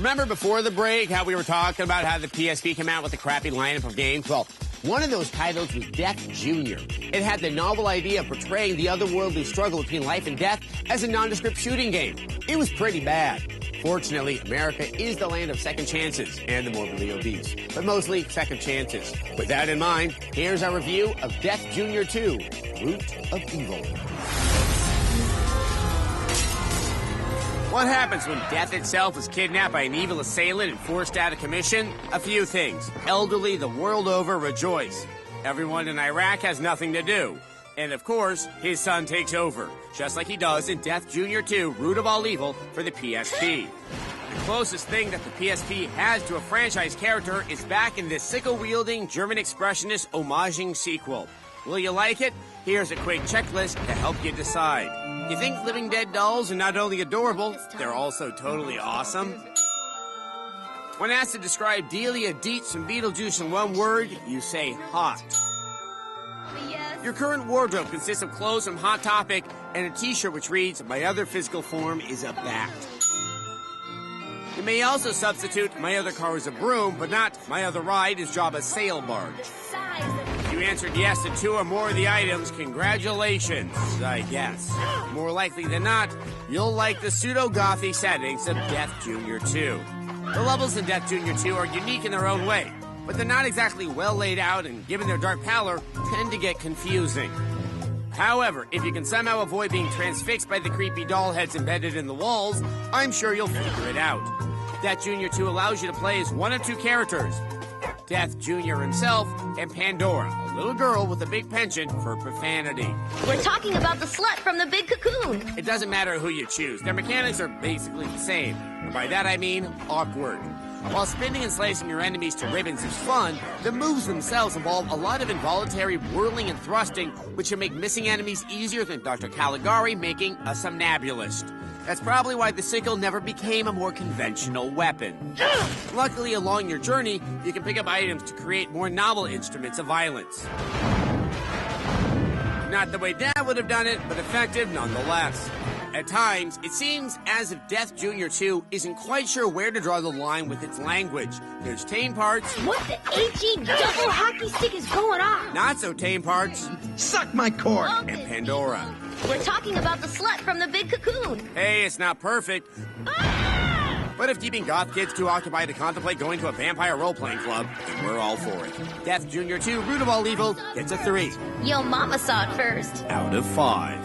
Remember before the break how we were talking about how the PSP came out with a crappy lineup of games? Well, one of those titles was Death Jr. It had the novel idea of portraying the otherworldly struggle between life and death as a nondescript shooting game. It was pretty bad. Fortunately, America is the land of second chances and the morbidly obese, but mostly second chances. With that in mind, here's our review of Death Jr. 2, Root of Evil. What happens when death itself is kidnapped by an evil assailant and forced out of commission? A few things. Elderly the world over rejoice. Everyone in Iraq has nothing to do. And of course, his son takes over, just like he does in Death Jr. 2, Root of All Evil for the PSP. The closest thing that the PSP has to a franchise character is back in this sickle-wielding German expressionist homaging sequel. Will you like it? Here's a quick checklist to help you decide. You think Living Dead dolls are not only adorable, they're also totally awesome? When asked to describe Delia Dietz from Beetlejuice in one word, you say hot. Your current wardrobe consists of clothes from Hot Topic and a t-shirt which reads, "My other physical form is a bat." You may also substitute, "My other car is a broom," but not, "My other ride is Jabba's sail barge." If you answered yes to two or more of the items, congratulations, I guess. More likely than not, you'll like the pseudo-gothy settings of Death Jr. 2. The levels in Death Jr. 2 are unique in their own way, but they're not exactly well laid out and, given their dark pallor, tend to get confusing. However, if you can somehow avoid being transfixed by the creepy doll heads embedded in the walls, I'm sure you'll figure it out. Death Jr. 2 allows you to play as one of two characters, Death Jr. himself and Pandora, a little girl with a big penchant for profanity. We're talking about the slut from the Big Cocoon. It doesn't matter who you choose. Their mechanics are basically the same. And by that I mean awkward. While spinning and slicing your enemies to ribbons is fun, the moves themselves involve a lot of involuntary whirling and thrusting, which can make missing enemies easier than Dr. Caligari making a somnambulist. That's probably why the sickle never became a more conventional weapon. Luckily, along your journey, you can pick up items to create more novel instruments of violence. Not the way Dad would have done it, but effective nonetheless. At times, it seems as if Death Jr. 2 isn't quite sure where to draw the line with its language. There's tame parts. What the HE double hockey stick is going on? Not so tame parts. Suck my cord. And Pandora. We're talking about the slut from the Big Cocoon. Hey, it's not perfect. But if keeping goth kids too occupied to contemplate going to a vampire role-playing club, then we're all for it. Death Jr. 2, Root of All Evil, gets a 3. Yo, mama saw it first. Out of 5.